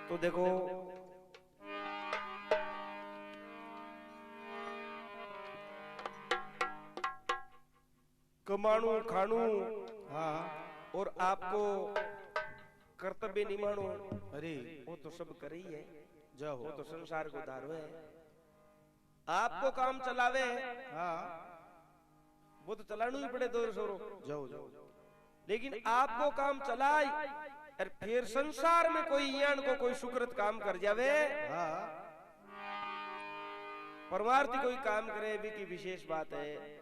तो देखो कमाणु खाणु हाँ और आपको कर्तव्य निमाणु, अरे वो तो सब कर ही है, जाओ वो तो संसार को धारो है। आपको काम चलावे हाँ वो तो चलाना ही पड़े दो सोरो, जाओ जाओ लेकिन आपको काम चलाए और फिर संसार में कोई यान को कोई सुकृत काम कर जावे, हाँ परमार्थी कोई काम करे भी की विशेष बात है।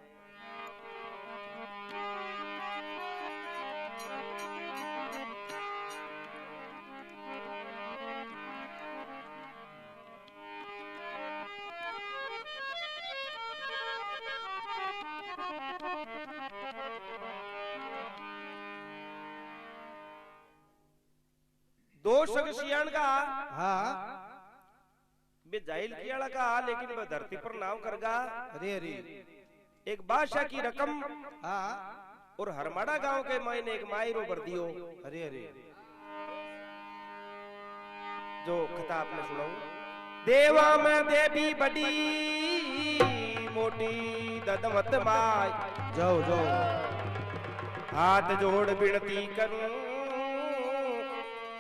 दो शख्सियान का हाँ बे जाहिल किया का, लेकिन वह धरती पर नाव करगा। अरे अरे एक बादशाह की रकम हाँ और हरमाड़ा गांव के मायने एक मायरो भर दियो। अरे अरे जो कथा आपने सुनाऊं, देवा में देवी बड़ी मोटी ददमत माय, जाओ जाओ हाथ जोड़ विनती करूं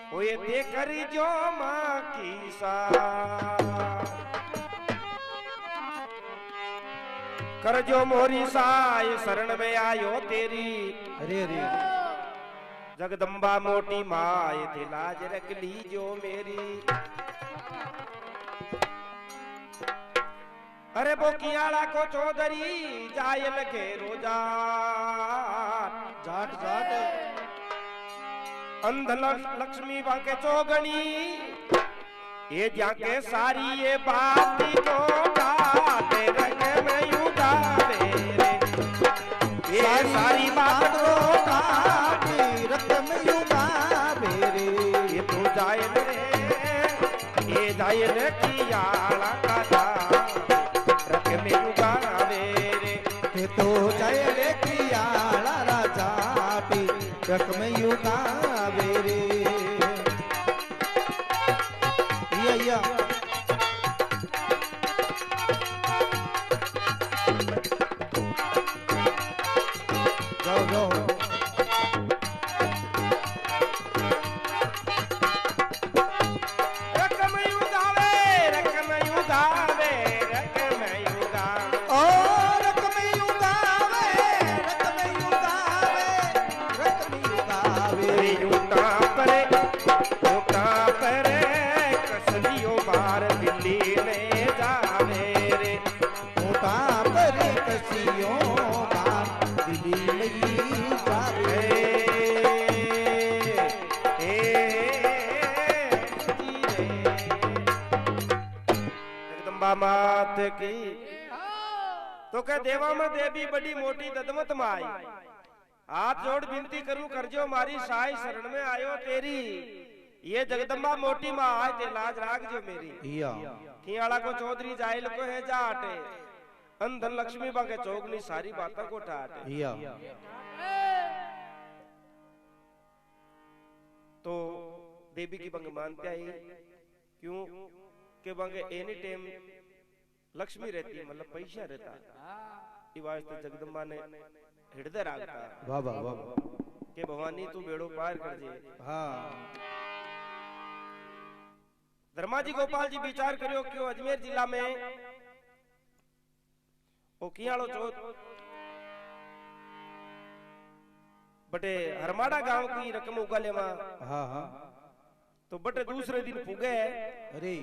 वो ये देकर जो माँ की सा, कर जो मोरी साई शरण में आयो तेरी। अरे अरे जगदम्बा मोटी माय थे लाज रख ली जो मेरी। अरे वो कियाड़ा को चौधरी जाय लगे रोजा, जाट जाट अंध लक्ष्मी बांके चौगनी, ये जाके सारी ये बात को गाते रंग में युगावे रे, ये सारी बात को गाते रंग में युगावे रे। ये तो जाए रे, ये जाए रे कियाड़ा का रंग में युगावे रे। ये तो जाए रे कियाड़ा राजा रख में युगावे रे। या जाओ जाओ मात की। तो कह देवा में देवी बड़ी मोटी ददमत माई, हाथ जोड़ विनती करूं कर जो मारी साई शरण में आयो तेरी। ये जगदम्बा मोटी माँ आए ते लाज राग जो मेरी। खियाड़ा को चौधरी जाहिल को है जाटे, अंधन लक्ष्मी बाके चौगनी सारी बातों को ठाटे। तो देवी की बंग मानते आई, क्यों के बंगे एनी टाइम लक्ष्मी रहती, मतलब पैसा रहता। ये वास्ते जगदम्बा ने हृदय राखता वाह वाह वाह के भवानी तू बेड़ो पार कर जे। हाँ धर्माजी गोपाल जी विचार करियो क्यों अजमेर जिला में ओ कियाड़ो चौथ बटे हरमाड़ा गांव की रकम उगाले मा। हाँ हाँ तो बटे दूसरे दिन पुगे अरे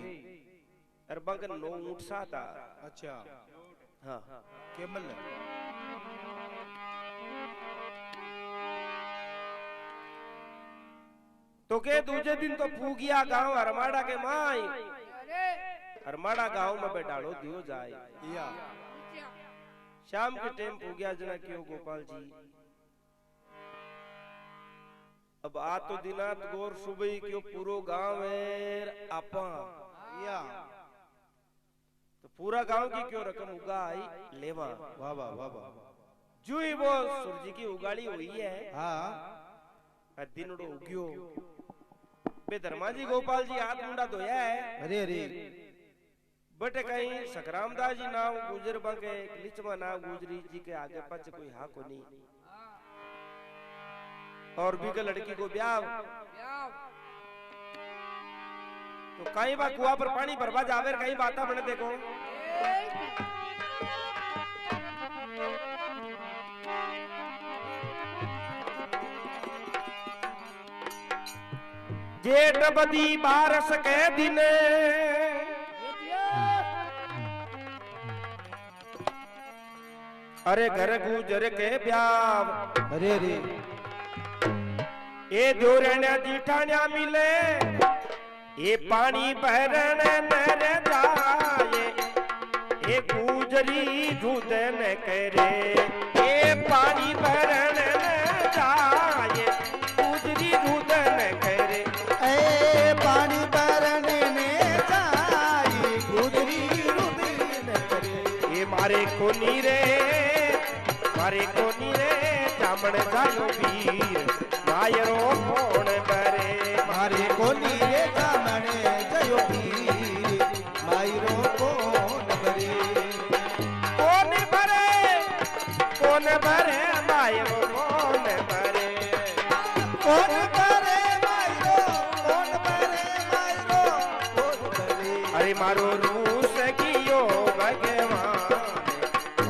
अर बंग नो ऊंट सा था। अच्छा हाँ केमल तो के दूसरे दिन तो पूगिया गांव हरमाड़ा के माई, हरमाड़ा गांव में बैठाड़ो दियो जाए। शाम के टाइम पूगिया जना क्यों गोपाल जी। अब आ तो दिनात गोर सुबह क्यों पूरो गांव है आपा, तो पूरा गांव की क्यों रकम उगाई लेवा। वाह वाह वाह वाह जो ही वो सूरज की उगाड़ी हुई है। हाँ दिनड़ो उग्यो बे धर्माजी गोपाल जी हाथ मुंडा धोया है। अरे अरे बटे कहीं सकरामदास जी नाम गुजर बंगे लिचमा नाम गुजरी जी के आगे पच कोई हा को नहीं। और भी के लड़की को ब्याह तो कहीं बा कुआ पर पानी भरवा जावे कहीं बाता बने देखो। जेठ बदी बारस के दिन अरे घर गुजर के ब्याह अरे अरे ये जोरण्या जीठाण्या मिले ये पानी भरन नर जाए ये गुजरी झूदन करे ये पानी भरन न जाए गुजरी झूदन करे ए पानी भरने ने जाई गुजरी रुदन करे ये मारे को नीरे जामन जायो वीर मायरो कौन बरे मारे कोनी रे जामन जयो वीर मायरो कौन बरे कौन बरे मायरो कौन बरे कौन बरे मायरो कौन बरे अरे मारो रूस कियो भगवान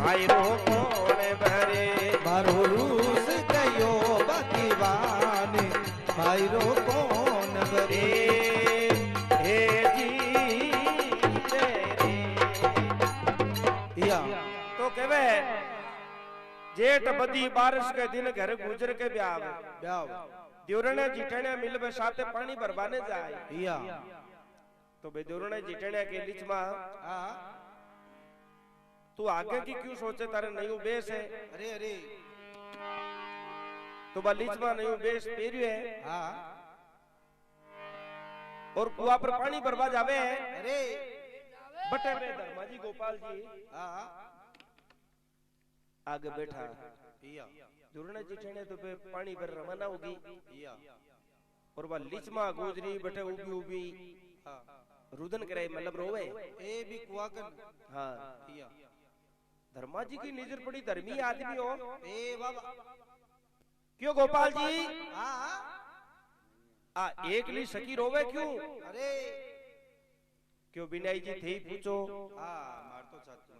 मायरो कौन बरे मारो रूस कयो भगवान मायरो कौन बरे हे जी रे या तो कहवे जेठ बदी बारिश के दिन घर गुजर के ब्याह ब्याह देवरने जिठने मिलबे साथे पानी भरवाने जाए या तो बे देवरने जिठने के लिच मा हां तू आगे की क्यों सोचे तारे नयो बेस है। अरे अरे तो बलीच में नयो बेस पेरियो है हां और कुआ पर पानी भरवा जावे है। अरे बटे बे धर्माजी गोपाल जी हां आगे बैठा या दुरने जिठने तो पे पानी भर रवाना होगी या और वह लिच में गुजरी बटे उबी उबी हां रुदन करे मतलब रोवे ए भी कुआ कर हां या धर्माजी की नजर पड़ी धर्मी आदमी हो ए बाबा क्यों गोपाल जी हां आ एक ली सकी रोवे क्यों। अरे क्यों बिनाई जी थे पूछो हां मार तो चाहता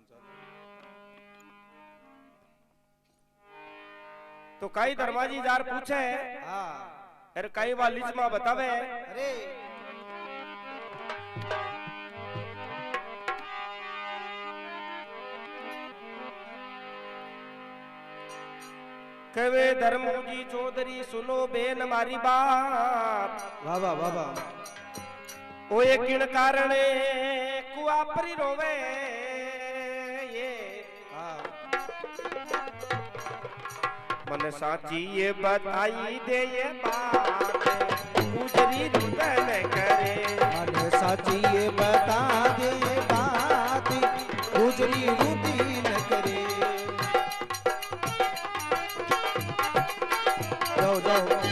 तो कई धर्माजी जार पूछे हां अरे कई वालिच मां बतावे अरे कवे धर्मजी चौधरी सुनो बेन मारी बात बाबा बाबा ओ एक किण कारणे कुआ परी रोवे ये हां मन साची ये बताई दे ये बात गुजरी रुदन करे मन साची ये बता दे बात गुजरी रुदी न करे जाओ जाओ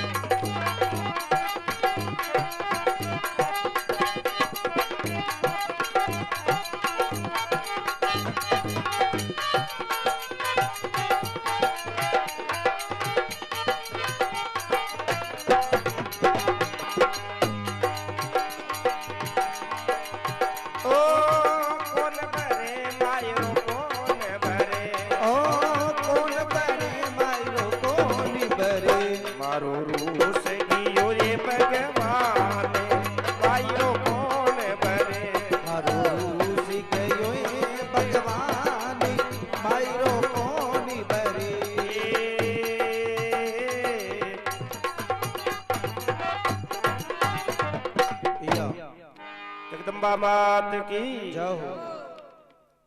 जगदम्बा मात की जाओ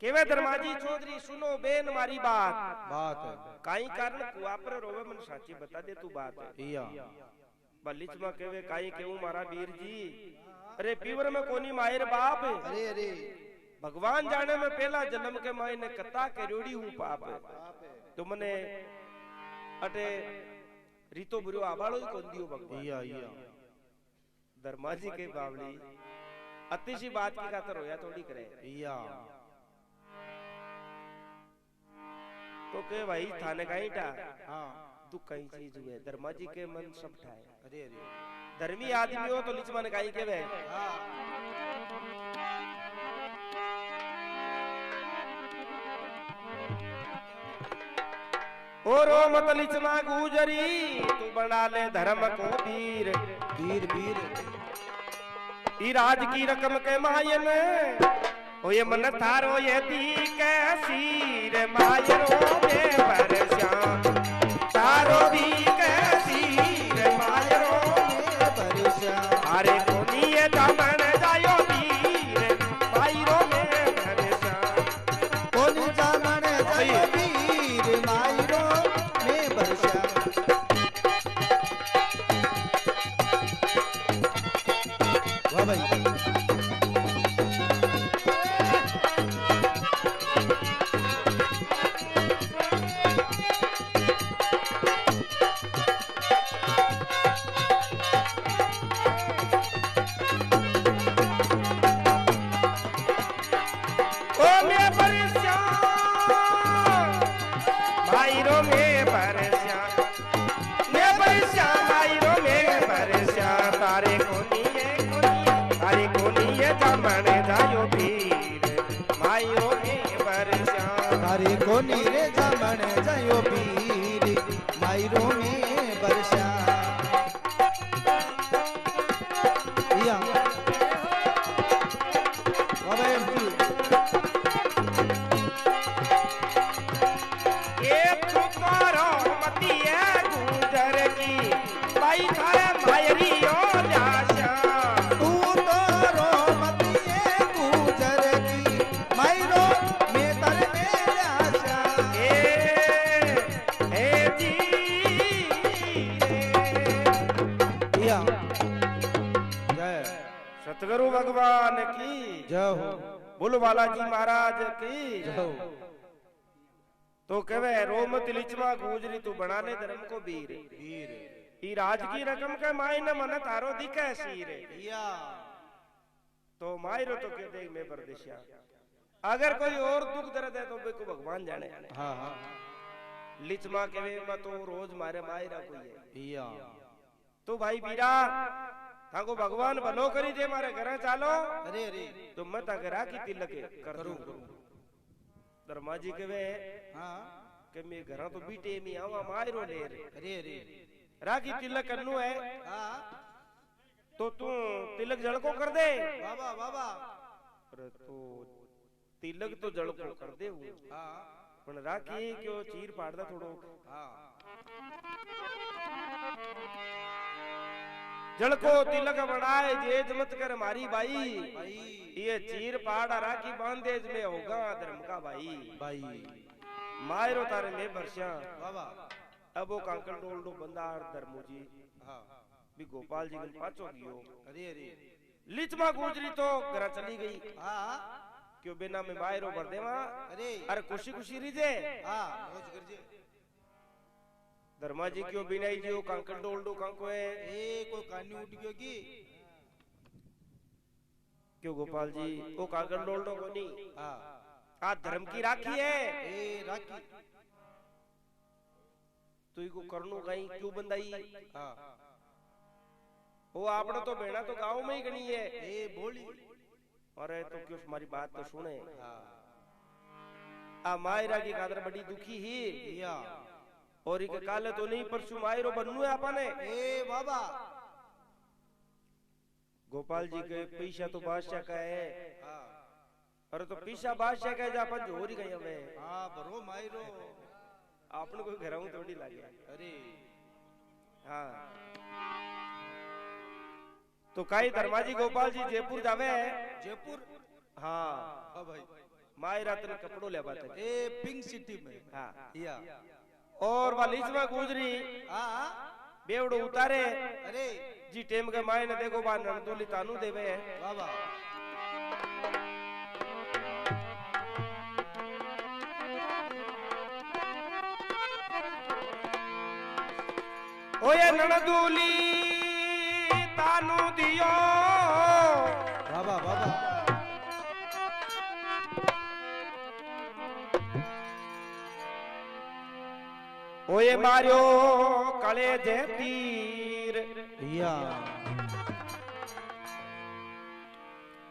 केवे धर्माजी चौधरी सुनो बेन मारी बात बात है काई कारण कुआ पर रोवे मन साची बता दे तू बात है या बलिच में केवे काई केऊ मारा वीर जी अरे पीवर में कोनी मायर बाप अरे अरे भगवान जाने में पहला जन्म के मायने कता के रोड़ी हूं पाप तो मने अटे रीतो बुरो आबाड़ो ही कोन दियो भगवान या धर्मा जी के बावली अति सी बात की खातर होया थोड़ी करे या तो के भाई थाने का ईटा हाँ तू कई चीज हुए धर्मा जी के मन सब ठाए अरे अरे धर्मी आदमी हो तो लिचमन काई के वे हाँ ओ रो मत लिचमा गुजरी तू बना ले धर्म को वीर वीर वीर ई राज की रकम के मायन ओ ये मन थारो ये दी के सीर मायरो में बरस्या तारो दी के सीर मायरो में बरस्या अरे कोनी ये दामन जायो वीर मायरो में बरस्या कोनी दामन जायो वीर मायरो में बरस्या वाह भाई तारे कोनी रे जामण जायो पीर मायरो में बरसा या बाबा एमपी ये पुकारो मती है गुजर की भाई थारे मायरी ओ लाशा तू तो रो मती है गुजर की मायरो में तर में आशा ए जी या जय सतगुरु भगवान की जय हो बोलो बालाजी महाराज की जय हो तो कहे रोमत लिचमा गुजरी तू बना ले धर्म को वीर वीर ई राज की रकम के मायने मन तारो दिखे सीर या तो मायरो तो के देख में परदेशिया अगर कोई और दुख दर्द है तो बेको भगवान जाने हाँ हाँ लिचमा के वे मैं तो रोज मारे मायरा कोई है या तो भाई बीरा थाको भगवान भलो करी दे मारे घर चालो अरे अरे तो मत अगर की तिलक कर दूं धर्मा जी के वे हाँ के मैं घर तो बीटे में आवा मायरो ले रे अरे अरे राखी तिलक करनु है हाँ तो तू तिलक जड़ को कर दे बाबा बाबा अरे तो तिलक तो जड़ को कर दे हाँ पण राखी क्यों चीर पाड़ दा थोड़ो हाँ जड़ को तिलक बनाए जेज मत कर मारी बाई भाई ये चीर पाड़ राखी बांधेज में होगा धर्म का भाई भाई मायरो तारे में बरसिया बाबा अब वो कांकल डोल दो बंदार धर्मो जी हाँ भी गोपाल जी गन पाचो गियो अरे अरे लिचमा गुजरी तो घर चली गई हाँ क्यों बिना में मायरो भर दे वहां अरे अरे खुशी खुशी रीजे हाँ मौज करजे धर्मा जी क्यों बिना ही जियो कांकल डोल दो कांको है ए कोई कानी उठ गयो की क्यों गोपाल जी वो कांकल डोल दो कोनी हाँ आज धर्म की राखी है ए राखी तू इको करनु गई क्यों बंदाई हाँ वो आपने तो बेड़ा तो गांव में ही गणी है ए बोली अरे तो क्यों हमारी बात तो सुने हाँ आ मायरा की कादर बड़ी दुखी ही या और इके काले तो नहीं परसों मायरो बननु है आपने ए बाबा गोपाल जी के पैसा तो बादशाह का है हाँ अरे तो पैसा बादशाह का जा अपन जोरी गई हमें हाँ बरो मायरो आपने कोई घराऊ थोड़ी लागे अरे हाँ तो काई धर्माजी गोपाल जी जयपुर जावे जयपुर हाँ हाँ भाई मायरा तेरे कपड़ों ले बात है ए पिंक सिटी में हाँ या और वालीज में गुजरी हाँ बेवड़ो उतारे अरे जी टेम के माय ने देखो बा नंदोली तानू देवे बाबा ओए नंदोली तानू दियो बाबा बाबा ओए मारियो कले जे तीर या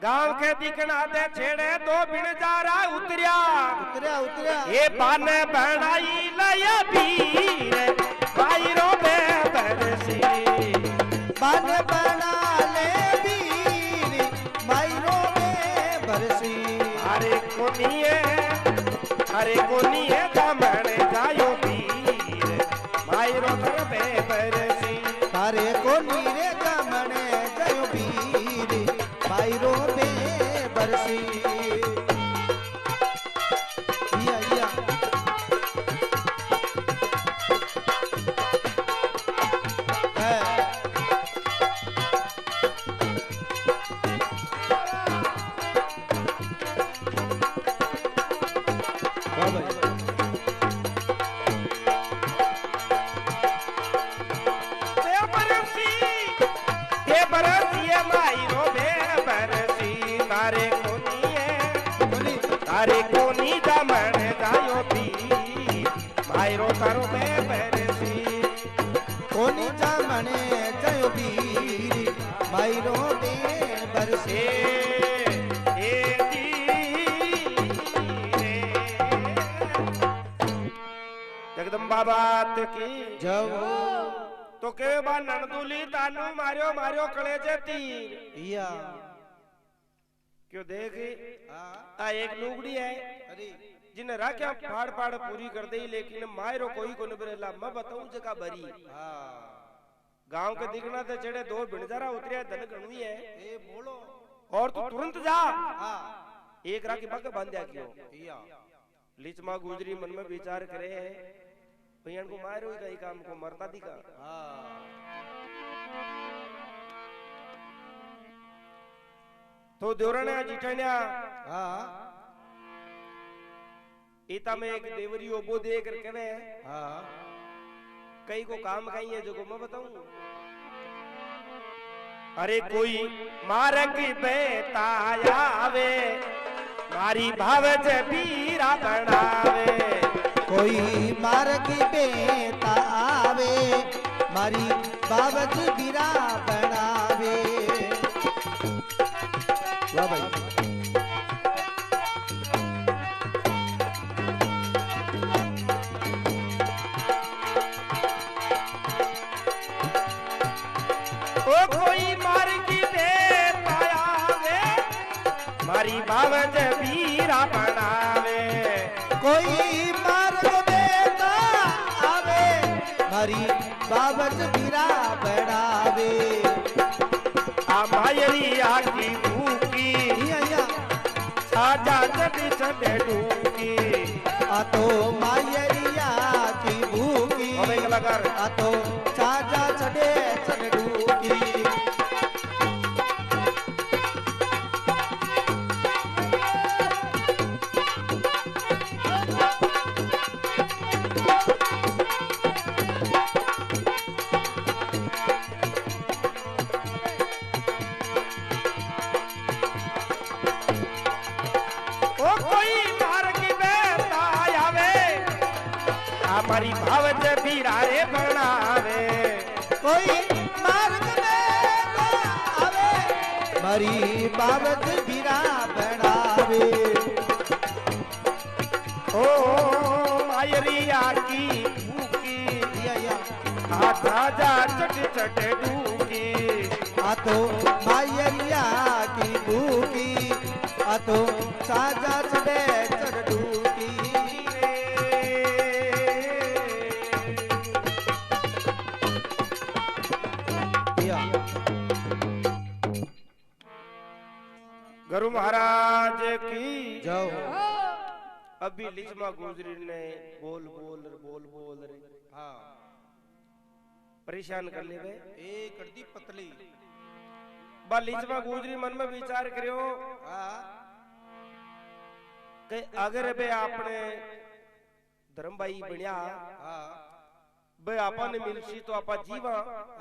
गांव के दिखना दे छेड़े दो बिन जा रहा उतरिया उतरिया उतरिया ये बाने बनाई लया पीर बाईरो बे बरसी बान बना ले बीर मायरो में बरसी अरे कोनिए दामन जायो पीर बाईरो बे बरसी तारे को नीरे गमने जयो बीर मायरो में बरसी या या है अरे कोनी दामन जायो पी मायरो तारो बे बरसी कोनी जामने जयो बीर मायरो में बरसी जगदम्बा बात की जब तो के बा नंदुली तानू मारियो मारियो कले जे तीर या क्यों देख हाँ आ एक लुगड़ी है अरे जिन्हें राख्या फाड़ फाड़ पूरी कर दई लेकिन मायरो कोई को नबरेला मैं बताऊं जका भरी हाँ गांव के दिखना ते चढ़े दो बिनजारा उतरिया धन गणवी है ए बोलो और तू तुरंत जा हाँ एक राखी पग बांध्या क्यों या लीच मां गुजरी मन में विचार करे है भैया को मारो ही कहीं काम को मरता दिखा हाँ तो देवरण्या जिठण्या हाँ इता में एक देवरी ओबो दे कर कहे हाँ कई को काम कहीं है जो को मैं बताऊं अरे कोई मारक बेतायावे मारी भावज बीरा बनावे कोई मार्ग बेता आवे मारी बाबत बीरा बनावे वाह भाई ओ कोई मार्ग बेतायावे मारी भावज बीरा बनावे कोई मार्ग बेता आवे मारी बाबत बीरा बनावे आ मायरी आकी भूकी या साजा चढ़ी चढ़े डूकी आ तो मायरिया की भूखी हमें कलाकार आ तो चाचा चढ़े चढ़ूकी ओ कोई मार्ग बेतायावे हमारी भावज बीरारे बनावे कोई मार्ग में आवे मारी बाबत बीरा बनावे ओ मायरी आकी भूकी या साजा चढ़ी चढ़े डूकी आ तो मायरिया की भूखी आ तो साजा चढ़े चढ़ूकी या गुरु महाराज की जाओ अभी लिचमा गुजरी ने बोल बोल बोल बोल रे हाँ परेशान कर ले बे ए करदी पतली बा लिचमा गुजरी मन में विचार करियो हाँ कि अगर बे आपने धर्मबाई बढ़िया हाँ बे आपा ने मिलसी तो आपा जीवा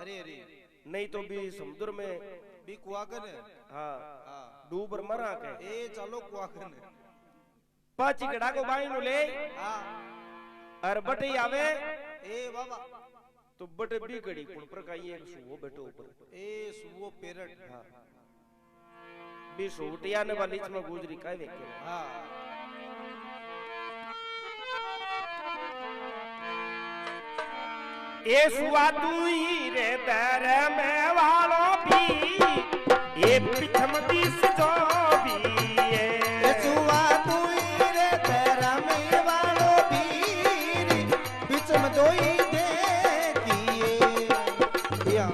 अरे अरे नहीं तो भी समुद्र में भी कुआकन है। हाँ हाँ डूबर मरा के ए चलो कुआकन है। चिकड़ा को बाई नु ले हाँ और बटे आवे ए बाबा तो बटे भी गड़ी कुण पर का एक सुओ बैठो ऊपर ए सुवो पेरट। हाँ भी सोटिया ने वाली में गुजरी का वेखे हाँ ए सुआ तू ही रे दर में वालो भी ए पिछम दिस जो भी ए सुआ तू ही रे दर में वालो भी पिछम दोई देखिए या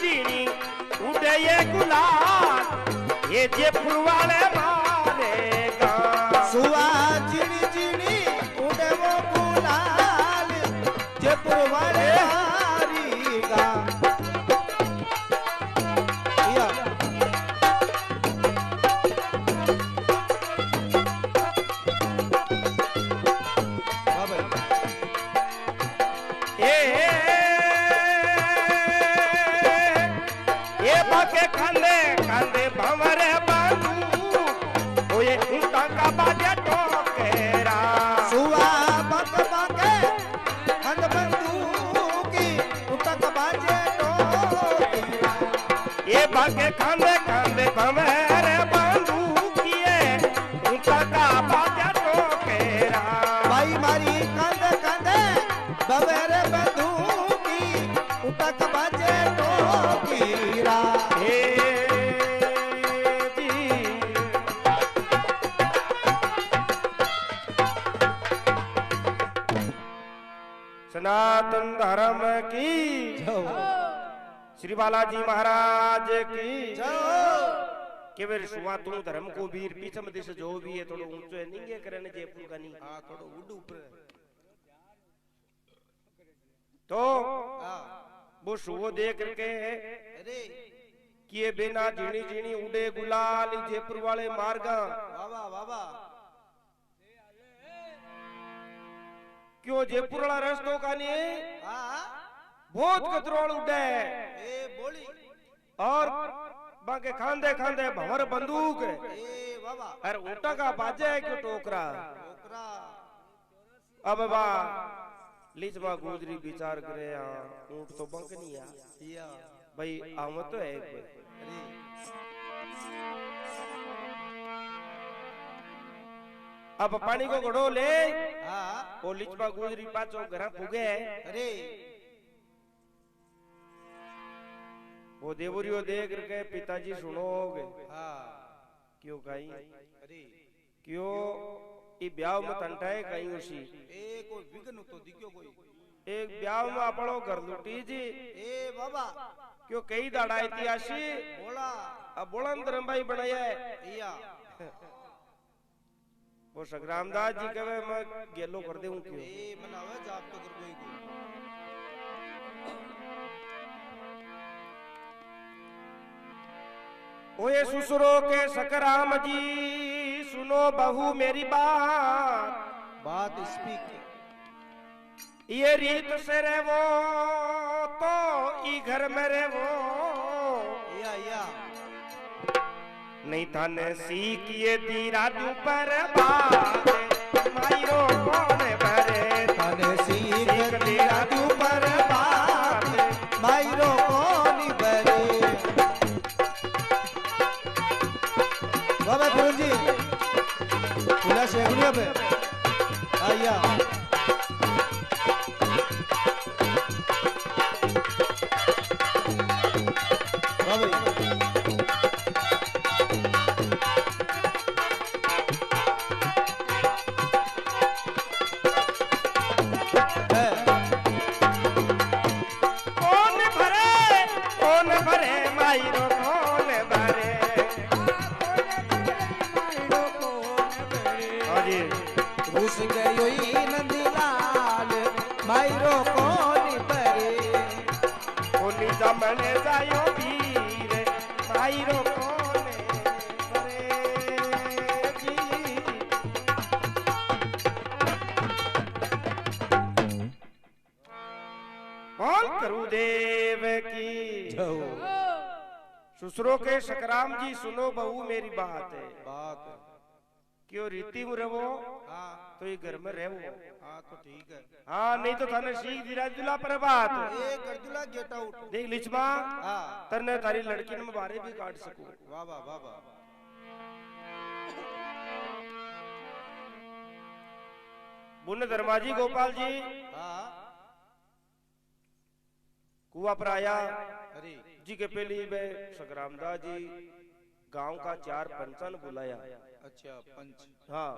उड़े गुलाल ये जयपुर वाले मारेगा सुआ चिड़ी चिड़ी उड़े वो गुलाल जयपुर वाले मारेगा या बाके खांदे खांदे भंवरे बांधू ओए ऊंटा का बाजे टोकेरा सुआ बक बाके हंद बंदूकी ऊंटा का बाजे टोकेरा ये बाके खांदे खांदे भंवरे बांधू किए ऊंटा का बाजे टोकेरा भाई मारी कांदे कांदे भंवरे बंदूकी ऊंटा का बाजे टोकेरा सनातन धर्म की श्री बालाजी महाराज की केवल सुवा तू धर्म को वीर पीछम दिस जो भी है थोड़ा ऊंचो है निंगे करने जयपुर का नहीं हां थोड़ा उड़ ऊपर तो वो सुवो देख करके अरे किए बिना झीणी झीणी उड़े गुलाल जयपुर वाले मार्गा बाबा बाबा क्यों जयपुर वाला रास्तों का नहीं हां बहुत कतरोल उड़े ए बोली और बाके खांदे खांदे भंवर बंदूक ए बाबा अरे ऊंटा का बाजे है क्यों टोकरा टोकरा अब बा लीचवा गुजरी विचार करे ऊंट तो बंक नहीं या भाई आम तो है कोई अरे अब पानी को घड़ो ले हां वो लीचवा गुजरी पाचो घर पुगे अरे वो देवरियो देख करके पिताजी सुनोगे हां क्यों कहीं अरे क्यों ई ब्याह में तंटाए कहीं उसी ए कोई विघ्न तो दिखो कोई एक ब्याह में आपड़ो घर लुटी जी ए बाबा क्यों कई दाड़ा इतिहासी बोला अब बोलन धर्मभाई बनाया या वो संग्रामदास जी कहे मैं गेलो कर दूं क्यों ए मनावे जाप तो कर कोई ओए ससुरो के सकराम जी सुनो बहू मेरी बात स्पीक ये रीत से रे वो तो ई घर में रे वो या नहीं थाने सीखिए दीरा दू पर बात मायरो कौन भरे थाने सीख दीरा दू पर बात बाबा फिरोज जी खुला शेखनिया पे आइया जमने जायो वीर मायरो कोने करे जी बोल करू देव की ससुरो के सकराम जी सुनो बहू मेरी बात है क्यों रीति में रहो तो ये घर में रहो तो ठीक है हाँ नहीं तो थाने सीख दिला दिला पर बात गर्दुला गेट आउट देख लिचमा तने तारी लड़की ने बारे भी काट सकूं वाह वाह वाह वाह बुन धर्माजी गोपाल जी कुआ पर आया अरे जी के पहली वे सकरामदास जी गांव का 4 पंचन बुलाया अच्छा पंच हाँ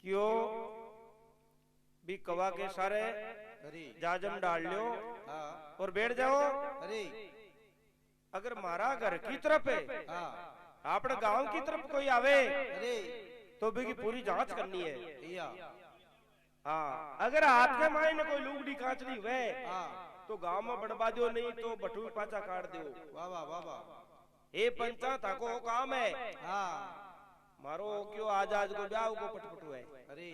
क्यों भी कवा के सारे जाजम डाल लो और बैठ जाओ अरे अगर मारा घर की तरफ है अपने गांव की तरफ कोई आवे अरे तो भी की पूरी जांच करनी है या हाँ अगर हाथ के माए ने कोई लुगड़ी कांचली हुए तो गांव में बढ़वा दो नहीं तो बटू पाचा काट दो वाह वाह वाह वाह ए पंचा ताको काम है मारो क्यों आज को ब्याह को पटपटू है अरे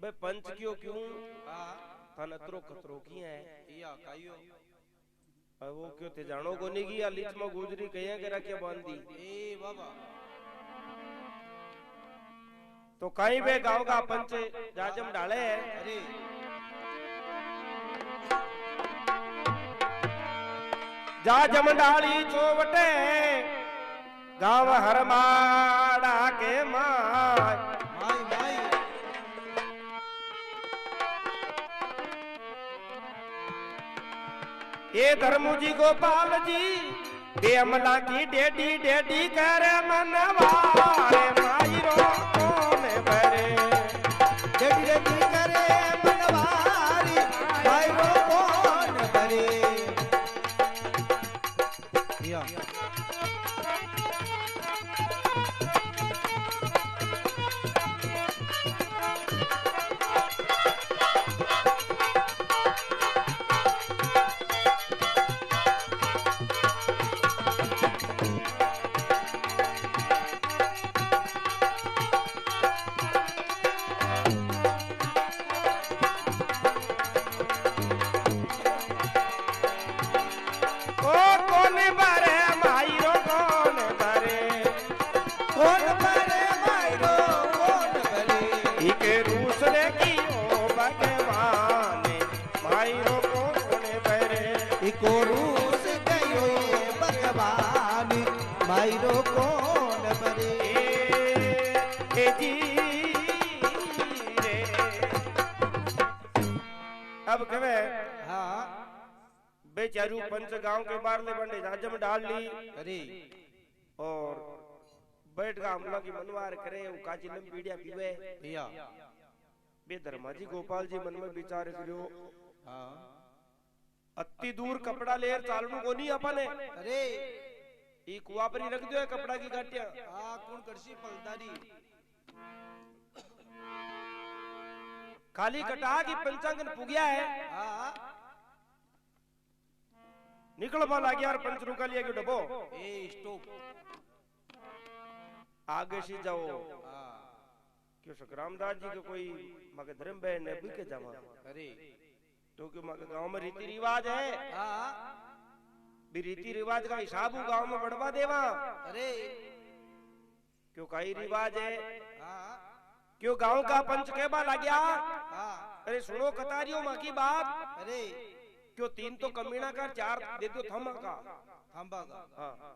बे पंच क्यों क्यों तनत्रो कतरो की है या कायो वो क्यों ते जानो को नहीं की लिच में गुजरी कहिया के रखे बांधी ए बाबा तो कहीं बे गांव का पंच जाजम डाले है अरे जाजम डाली चोवटे गांव हरमाड़ा के माय माई माई ये धर्मू जी गोपाल जी बेअमला की डेडी डेडी करे मनवारे मायरो कोने भरे डेडी डेडी करे मनवारी मायरो कोन भरे या मायरो कौन बरे जी रे अब कहे हाँ बेचारू पंच गांव के बारले बंडे जाजम डाल ली अरे और बैठ का हमला की मनवार करे काजी लम पीड़िया पीवे या बे धर्माजी गोपाल जी मन में विचार करियो हाँ अति दूर कपड़ा लेर चालू को नहीं अपन अरे ई कुआ पर ही रख दो कपड़ा की गाटिया कौन करसी पलदारी खाली कटा की पंचांगन पुगिया है निकल वाला गया और पंच रुका लिया क्यों डबो ए स्टॉप आगे से जाओ क्यों सकरामदास जी के कोई मगे धर्म बहन ने भी के जावा अरे तो क्यों मगे गांव में रीति रिवाज है भी रीति रिवाज का हिसाब गांव में बढ़वा देवा अरे क्यों कई रिवाज है क्यों गांव का पंच के बाल आ गया अरे सुनो कतारियों माँ की बात अरे क्यों 3 तो कमीना का 4 दे दो थमा का थांबा का हाँ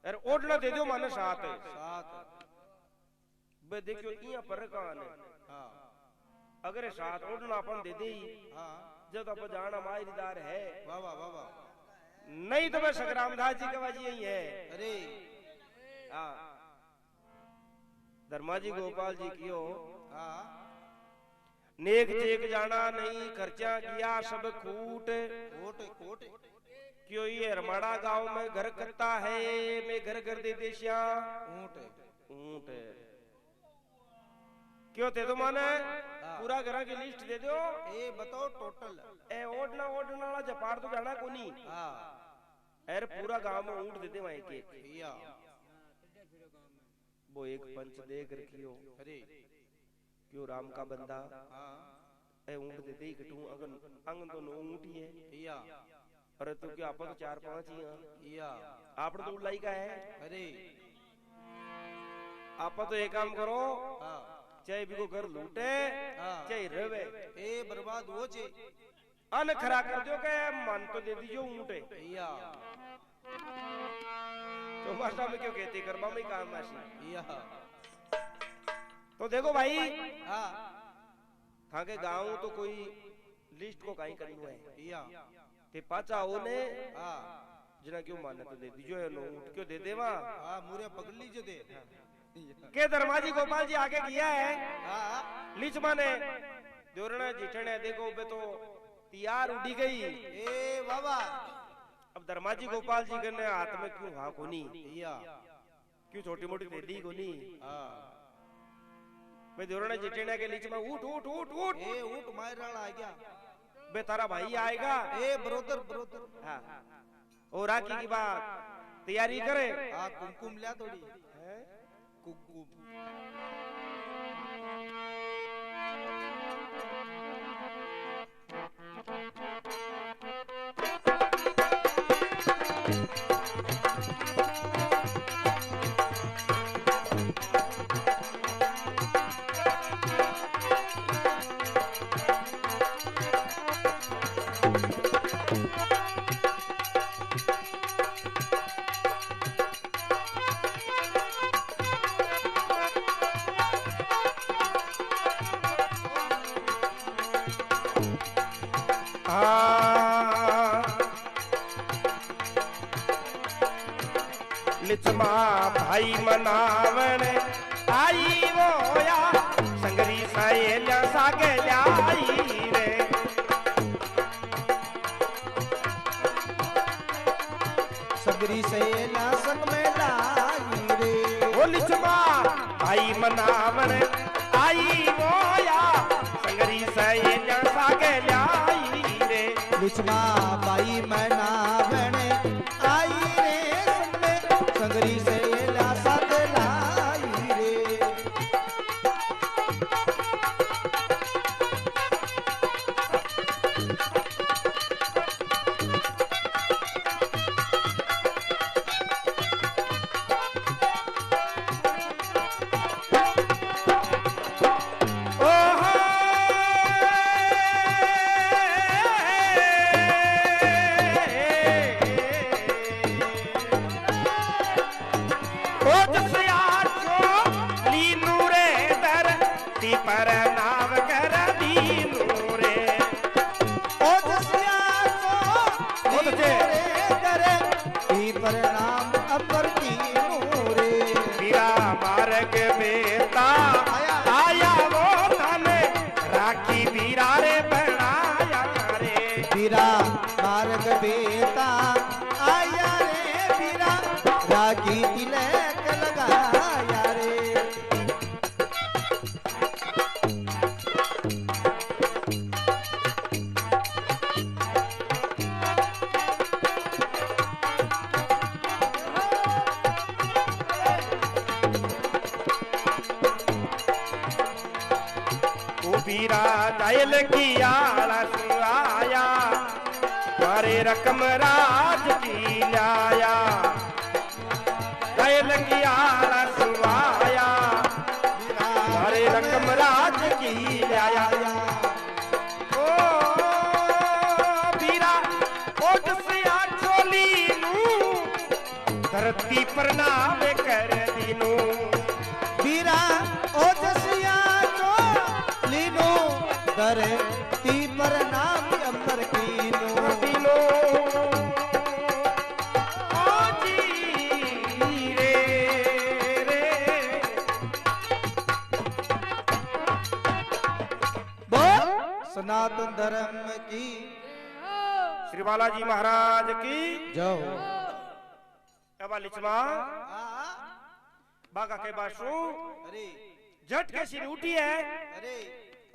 अरे ओढ़ना दे दो माने 7 सात बे देखियो इया पर कान हाँ अगर 7 ओढ़ना अपन दे दे हाँ जब अपन जाना मायरीदार है वाह वाह वाह वाह नहीं तो बे संग्रामदास जी का बाजी यही है अरे हाँ धर्माजी गोपाल जी कियो हाँ नेक चेक जाना नहीं खर्चा किया सब कूट कोट कोट क्यों ये रमाड़ा गांव में घर करता है मैं घर कर दे देशिया ऊंट ऊंट क्यों दे दो माने पूरा घर की लिस्ट दे दो ए बताओ टोटल ए ओढ़ना वाला जपाड़ तो जाना कोनी हाँ अरे पूरा गांव में ऊंट दे दे वहीं के भैया वो एक पंच देख रखियो अरे क्यों राम का बंदा हाँ ए ऊंट दे दे कटू अगन अंग तो नो ऊंट ही है भैया अरे तो क्या अपन तो 4-5 ही हैं भैया आप तो उलाई का है अरे आप तो एक काम करो हाँ चाहे भी को घर लूटे हाँ। चाहे रवे ए बर्बाद हो जे अन खरा कर दो के मन तो दे दीजिए ऊंटे भैया तो भाषा में क्यों कहते करबा में काम आशी भैया तो देखो भाई हाँ था के गांव तो कोई लिस्ट को कहीं करनी है भैया ते पाचा ओने हाँ जना क्यों माने तो दे दीजिए नो ऊंट क्यों दे देवा हाँ मुरे पकड़ लीजिए दे के धर्माजी गोपाल जी आगे किया है हाँ लिच माने दोरना जिठने देखो बे तो तैयार उड़ी गई ए बाबा अब धर्माजी गोपाल जी के ने हाथ में क्यों हा कोनी भैया क्यों छोटी मोटी दे दी कोनी हाँ बे दोरना जिठने के लीच में उठ उठ उठ उठ ए ऊंट मायराल आ गया बे तारा भाई आएगा ए ब्रोदर ब्रोदर हाँ और राखी की बात तैयारी करे हाँ कुमकुम लिया थोड़ी हैं? कुमकुम लिचमा भाई मनावण आई वोया संगरी सहेलिया सागे लाई रे सगरी सहेला संग में लाई रे ओ लिचमा भाई मनावण आई वोया संगरी सहेलिया सागे लाई रे लिचमा बाई मनावण आई रे संग में सगरी सहेला संग लाई रे पर नाव कर दीनू रे ओ जसिया को रे करे ई पर नाम अपर कीनू रे पीरा मार्ग बेता आया वो धन राखी बीरा रे बनाया रे बीरा मार्ग बेता आया रे बीरा रागी तिलक लगाया रे बीरा जायल की आलस आया मारे रकम राज की लाया जायल की आलस आया मारे रकम राज की लाया ओ बीरा धरती पर नाम कर दीनो बीरा ओजसिया को लीनो धरती पर नाम अंबर कीनो दीनो ओ जी रे रे बोल सनातन धर्म की श्री बालाजी महाराज की जय अब लिचमा बागा के बासु अरे झट के सिर उठी है अरे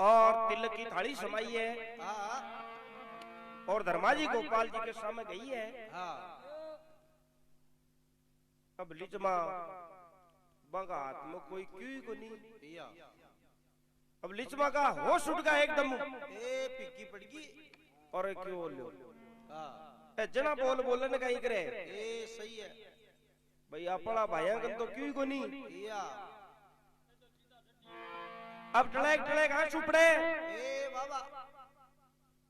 और तिलक की थाली समाई है हाँ और धर्माजी गोपाल जी के सामने गई है। हाँ अब लिचमा बागा हाथ में कोई क्यों को नहीं पिया अब लिचमा का होश उठ गया एकदम ए पिक्की पड़गी और क्यों लो हाँ ए जना बोलने का ही करे ए सही है भाई अपना भाइयों का तो क्यों को नहीं पिया अब टड़ेक हाथ उपड़े ए बाबा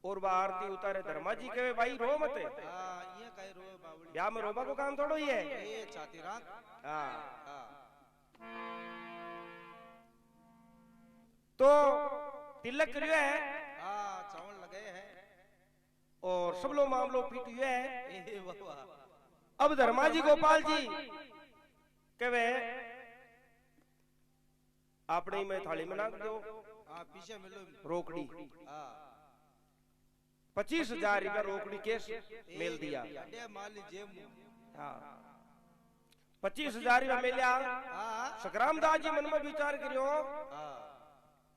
और बा आरती उतारे धर्माजी के भाई रो मत हाँ ये कह रो बावड़ी ब्याह में रोबा को काम थोड़ो ही है ए छाती राख हाँ हाँ तो तिलक करियो है हाँ चावल लगे हैं और सब लोग मामलो पीट हुए है ए बाबा अब धर्माजी गोपाल जी कहे आपने में थाली में नाक दो हाँ पीछे मिलो रोकड़ी हाँ 25,000 रुपया रोकड़ी केस मेल दिया अड्डे माली जेम हाँ 25,000 रुपया मिलिया हाँ सकराम दास जी मन में विचार करियो हाँ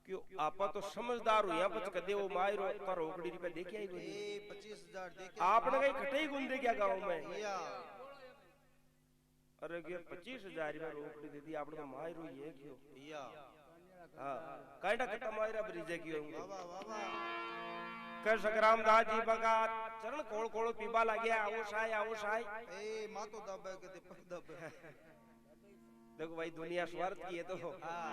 क्यों आपा तो समझदार हो यहाँ पर कदे वो माई रो रोकड़ी रुपया देखी आई कोई ए 25,000 देखे आपने कहीं खटे गुन दे क्या गाँव में या अरे क्या 25,000 रुपया रोकड़ी दे दी आपने तो माई रो ये क्यों या हाँ कांटा कट्टा मायरा ब्रिजे क्यों बाबा बाबा कर सकराम दास जी बगा चरण कोड़ कोड़ पीबा लगे आओ साय ए माँ तो दबे के दे दबे देखो भाई दुनिया स्वार्थ की है तो हाँ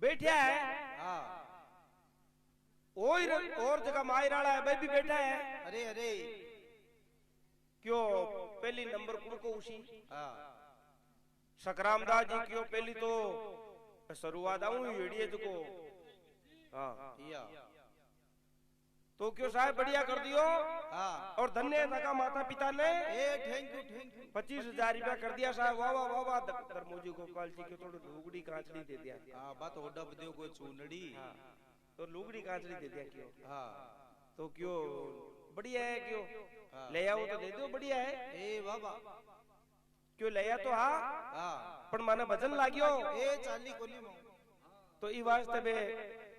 बैठा है हाँ और जगह मायराड़ा है भाई भी बैठा है अरे अरे क्यों पहली नंबर को उसी हाँ सकराम दास जी क्यों पहली तो शुरुआत आऊं वीडियो को हाँ या तो क्यों साहब बढ़िया कर दियो हाँ और धन्य लगा माता पिता ने ए थैंक यू 25,000 रुपया कर दिया साहब वाह वाह वाह वाह धर्मोजी गोपाल जी के थोड़ी लुगड़ी कांचड़ी दे दिया हाँ बात ओडा बदियो कोई चूनड़ी हाँ तो लुगड़ी कांचड़ी दे दिया क्यों हाँ तो क्यों बढ़िया है क्यों हाँ। ले आओ तो दे दो बढ़िया है ए बाबा क्यों ले आ तो हाँ हाँ पर माने वजन लागियो ए चाली कोनी मो तो ई वास्ते बे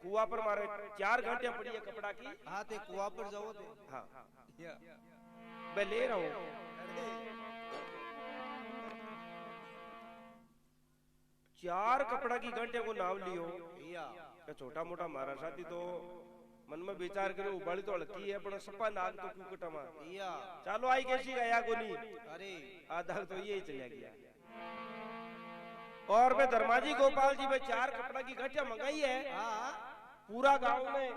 कुआ पर मारे 4 घंटे पड़ी है कपड़ा की हाँ ते कुआ पर जाओ ते हाँ या मैं ले रहा हूँ अरे 4 कपड़ा की घंटे को नाम लियो या छोटा मोटा मारा साथी तो मन में विचार करो उबाली तो हल्की है पर सपा नाग तो क्यों कटमा या चालो आई कैसी गया गोनी अरे आधा तो ये ही चला गया और मैं धर्माजी गोपाल जी में 4 कपड़ा की घटिया मंगाई है हाँ पूरा गांव में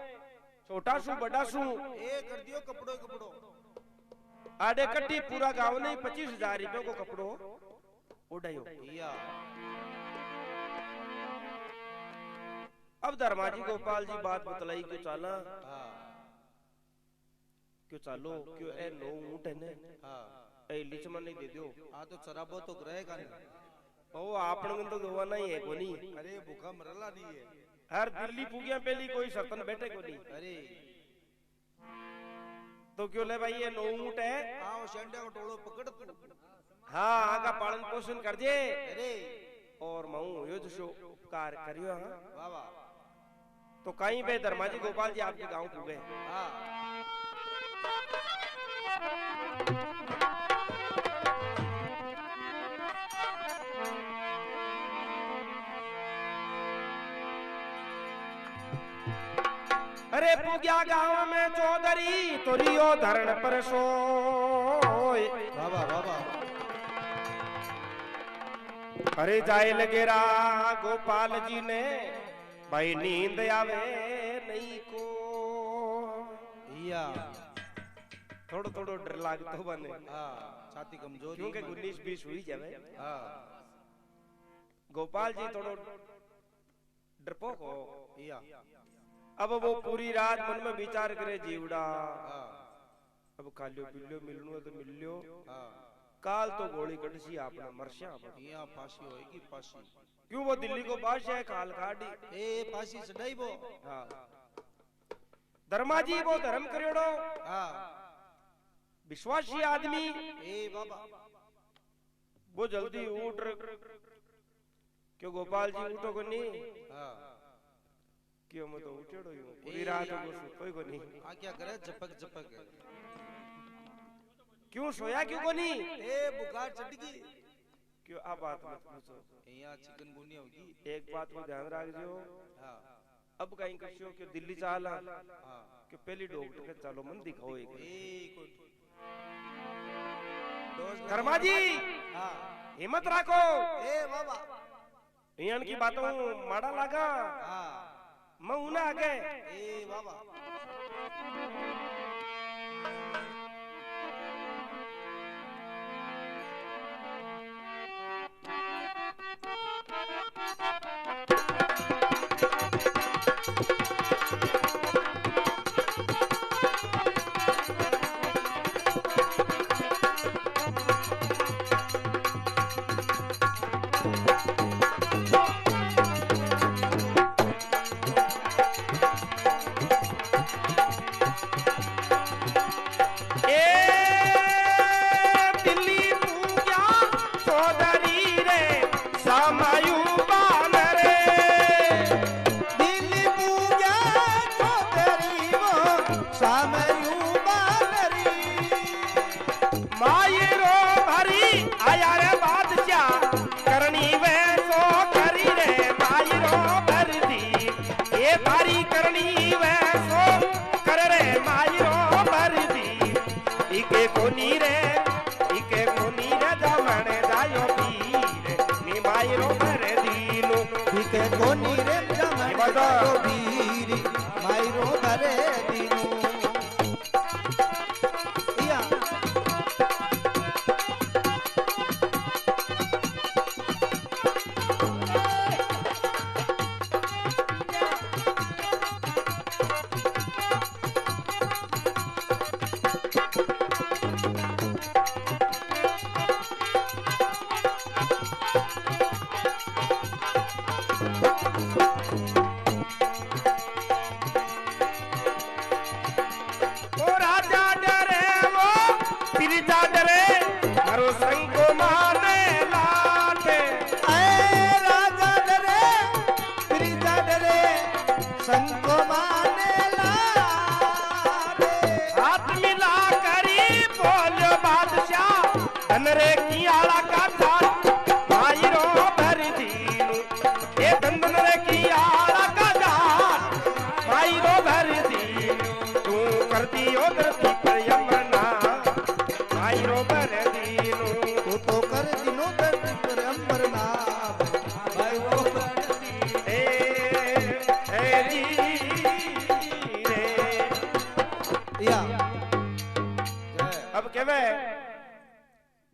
छोटा सू बड़ा सू ए कर दियो कपड़ो कपड़ो आडे कट्टी पूरा गांव ने 25,000 रुपए को कपड़ो उड़ायो या अब धर्माजी गोपाल जी बात बतलाई क्यों चाला हाँ क्यों चालो क्यों ए नो ऊंट है ने हाँ ए लिचमन नहीं दे दियो हाँ तो चराबो तो रहेगा नहीं ओ आपन तो गवाना ही है कोनी अरे भूखा मरला नहीं है हर दिल्ली पुगिया पहली कोई सरतन बैठे कोनी अरे तो क्यों ले भाई ये नो ऊंट है हाँ वो शेंडे को टोलो पकड़ तू हाँ आगा पालन पोषण कर जे अरे और मऊ यो जो उपकार करियो हाँ बाबा तो कहीं पे धर्माजी गोपाल जी आपके गांव पुगे हाँ अरे पुग्या गांव में चौधरी तोरियो धरण पर सोय बाबा बाबा अरे जाए लगेरा गोपाल जी ने भाई नींद आवे नहीं को या थोड़ो थोड़ो डर लागतो बने हाँ छाती कमजोर क्योंकि 19-20 हुई जावे हाँ गोपाल जी थोड़ो डरपोक हो या अब वो पूरी रात मन में विचार करे जीवड़ा हाँ अब कालियो बिल्लियो मिलनो तो मिलियो हाँ काल तो गोली कटसी आपने मरसिया यहाँ फांसी होएगी फांसी क्यों वो दिल्ली को बादशाह है काल काटी ए फांसी चढ़ाई वो हाँ धर्मा जी वो धर्म करियोड़ो हाँ विश्वासी आदमी ए बाबा वो जल्दी उठ क्यों गोपाल जी उठो को नहीं हाँ क्यों मैं तो उठेड़ो यूं पूरी रात को सोई को नहीं आ क्या करे झपक झपक क्यों सोया क्यों को नहीं ए बुखार चढ़ गई क्यों आप बात मत पूछो यहाँ चिकनगुनिया होगी एक बात को ध्यान रखियो हाँ अब कहीं करियो कि दिल्ली चाला हाँ कि पहली डॉक्टर के चलो मन दिखाओ एक ए कोई डोज धर्मा जी हाँ हिम्मत रखो ए बाबा इन की बातों माड़ा लगा हाँ मैं उन्हें आगे ए बाबा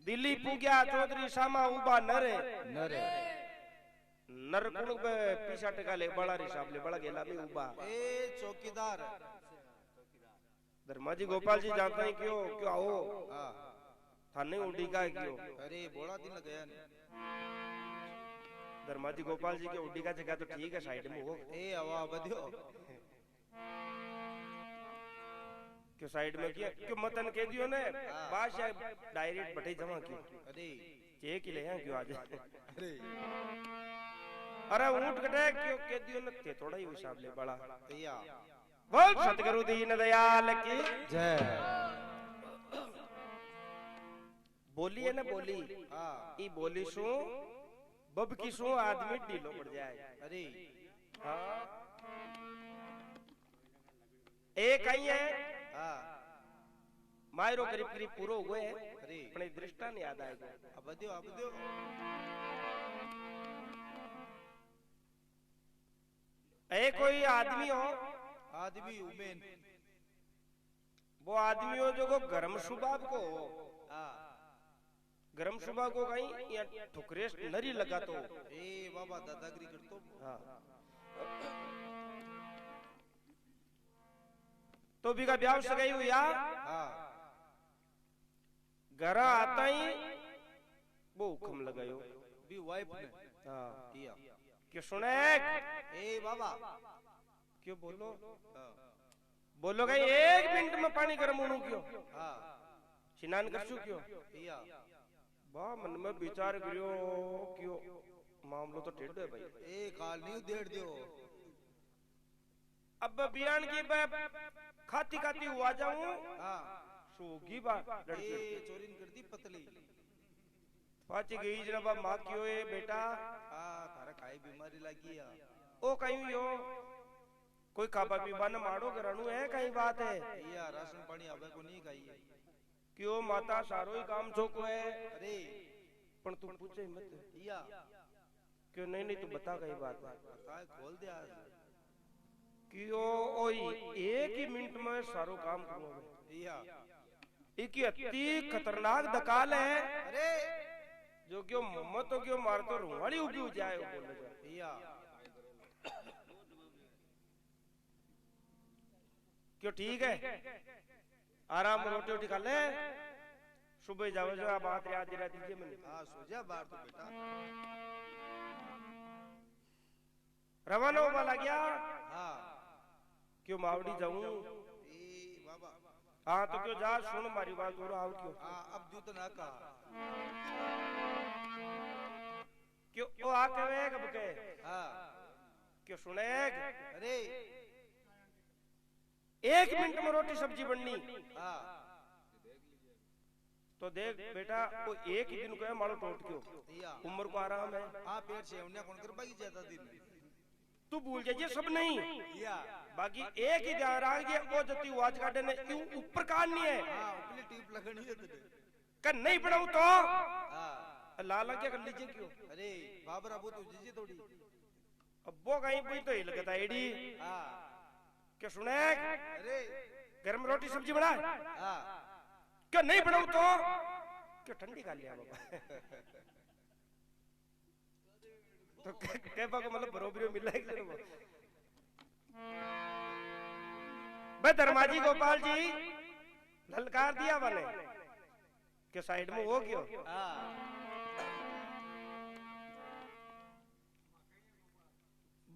दिल्ली पूग्या चौधरी सामा उबा नरे नरे नर कुण पे पीछा टका ले बड़ा हिसाब ले बड़ा गेला भी उबा ए चौकीदार धर्मा जी गोपाल जी जानता है क्यों क्यों आओ हाँ थाने उड़ी का क्यों अरे बोला दिन गया नहीं धर्मा जी गोपाल जी के उड़ी का जगह तो ठीक है साइड में हो ए हवा बदियो क्यों साइड में किया क्यों मतन कह दियो ने बादशाह डायरेक्ट बटे जमा क्यों अरे ये कि ले क्यों आज अरे अरे ऊंट कटे क्यों कह दियो ने ते थोड़ा ही हिसाब ले बड़ा भैया बोल सतगुरु दीन दयाल की जय बोली है ना बोली हाँ ई बोली सु बब की सु आदमी ढीलो पड़ जाए अरे हाँ एक आई है हाँ मायरो करीब करीब पूरो हुए है अरे अपने दृष्टान याद आएगा अब दियो ए कोई आदमी हो, आदमी उमेन वो आदमी हो जो को गरम सुबाब को हो, हाँ गरम सुबह को कहीं या ठुकरेस नरी लगा तो ए बाबा दादागिरी करतो हाँ तो भी का ब्याह सगाई हुआ हाँ घर आता ही वो हुक्म लगायो भी वाइफ ने हाँ किया क्यों सुने ए बाबा क्यों बोलो हाँ बोलो गई 1 मिनट में पानी गर्म होने क्यों हाँ स्नान करसू क्यों किया वाह मन में विचार करियो क्यों मामलो तो टेढ़ो है भाई ए काल नहीं देड़ दियो अब बियान की खाती खाती हुआ जाऊं हाँ सूगी बात ए चोरीन कर दी पतली पाची गई जनाबा माँ क्यों है बेटा हाँ थारा काई बीमारी लगी है ओ कहीं यो कोई खाबा पीबा न मारो करानू है कहीं बात है या राशन पानी आवे को नहीं खाइए क्यों माता सारो ही काम चोको है अरे पण तू पूछे मत या क्यों नहीं नहीं तू बता कहीं बात है काय खोल दे आज क्यों ओई 1 ही मिनट में सारो काम करूंगा या इकी अति खतरनाक दकाल है अरे जो क्यों मत तो क्यों मार तो रुवाड़ी उगी हो जाए वो बोले जा या क्यों ठीक है आराम रोटी उठी खा ले सुबह जाओ जो आप बात याद दिला दीजिए मैंने हाँ सो जा बाहर तो बेटा रवाना होगा लग गया हाँ क्यों मावड़ी जाऊं ए बाबा हाँ तो क्यों जा सुन मारी बात हो रहा क्यों हाँ अब जू तो ना कहा क्यों ओ आके वे कब के हाँ क्यों सुने अरे 1 मिनट में रोटी सब्जी बननी हाँ तो देख बेटा वो 1 ही दिन को है मारो टोट क्यों या उम्र को आराम है हाँ पेट से उन्हें कौन कर पाएगी ज्यादा दिन तू भूल जाइए सब नहीं या बाकी एक ही ध्यान रहा कि वो जती वाच काटे ने यूं ऊपर कान नहीं है हाँ उपली टीप लगनी है तुझे कर नहीं पढ़ाऊं तो हाँ लाला क्या कर लीजिए क्यों अरे बाबरा वो तो जीजी थोड़ी अब वो कहीं कोई तो ही लगता एडी हाँ क्या सुने अरे गर्म रोटी सब्जी बना हाँ क्या नहीं बनाऊं तो क्यों ठंडी खा लिया बाबा तो कहबा को मतलब बरोबरी मिल रहा है वो भाई धर्माजी गोपाल जी ललकार दिया बने के साइड में हो क्यों हाँ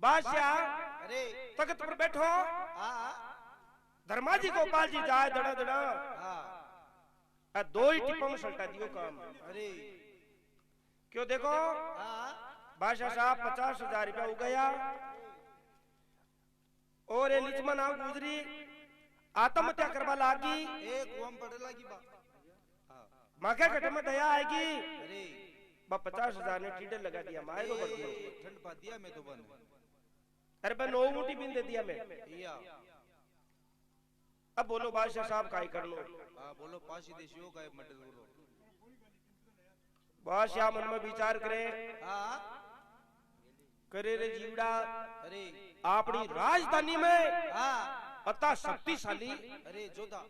बादशाह अरे तख्त पर बैठो हाँ धर्माजी गोपाल जी जाए दड़ा दड़ा हाँ 2 ही टिप्पों में सल्टा दियो काम अरे क्यों देखो हाँ बादशाह साहब 50,000 रुपया हो गया और ये लिचमा नाम गुजरी आत्महत्या करवा लागी एक वम पड़े लगी बा हाँ माके घट में दया आएगी अरे बा 50,000 ने टीडे लगा दिया माए को बदलो ठंड पा दिया मैं तो बन अरे बा 9 मुठी बिन दे दिया मैं या अब बोलो बादशाह साहब काई कर लो हाँ बोलो पासी देशियों का मटल बोलो बादशाह मन में विचार करे हाँ करे रे जीवड़ा अरे अपनी राजधानी में हाँ अता शक्तिशाली अरे जोधा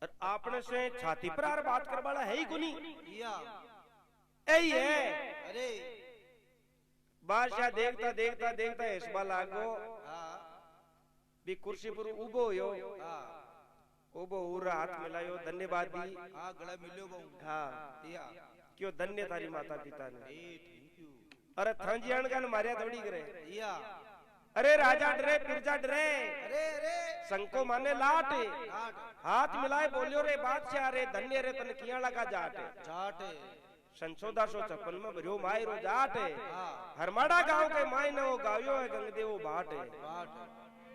और आपने से छाती पर आर बात कर वाला है ही गुनी या यही है अरे बादशाह देखता देखता देखता इसबा लागो हाँ भी कुर्सी पर उबो हो हाँ उबो उरा हाथ मिलायो धन्यवाद दी हाँ गला मिलो बहु हाँ या क्यों धन्य थारी माता पिता ने ए थैंक यू अरे थंजियान का मारिया थोड़ी करे या अरे राजा डरे पिरजा डरे अरे अरे संको माने लाट जाट हाथ मिलाए बोलियो रे बादशाह रे धन्य रे तन किया लगा जाट जाट संसोदा 156 में भरियो माई रो जाट हाँ हरमाड़ा गांव के माई ने वो गावियो है गंगदेव बाट बाट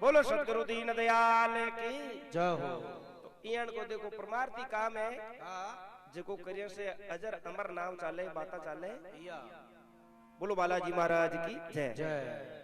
बोलो सतगुरु दीन दयाल की जय हो तो इयान को देखो परमार्थी काम है हाँ जेको करियर से अजर अमर नाम चाले बाता चाले या बोलो बालाजी महाराज की जय जय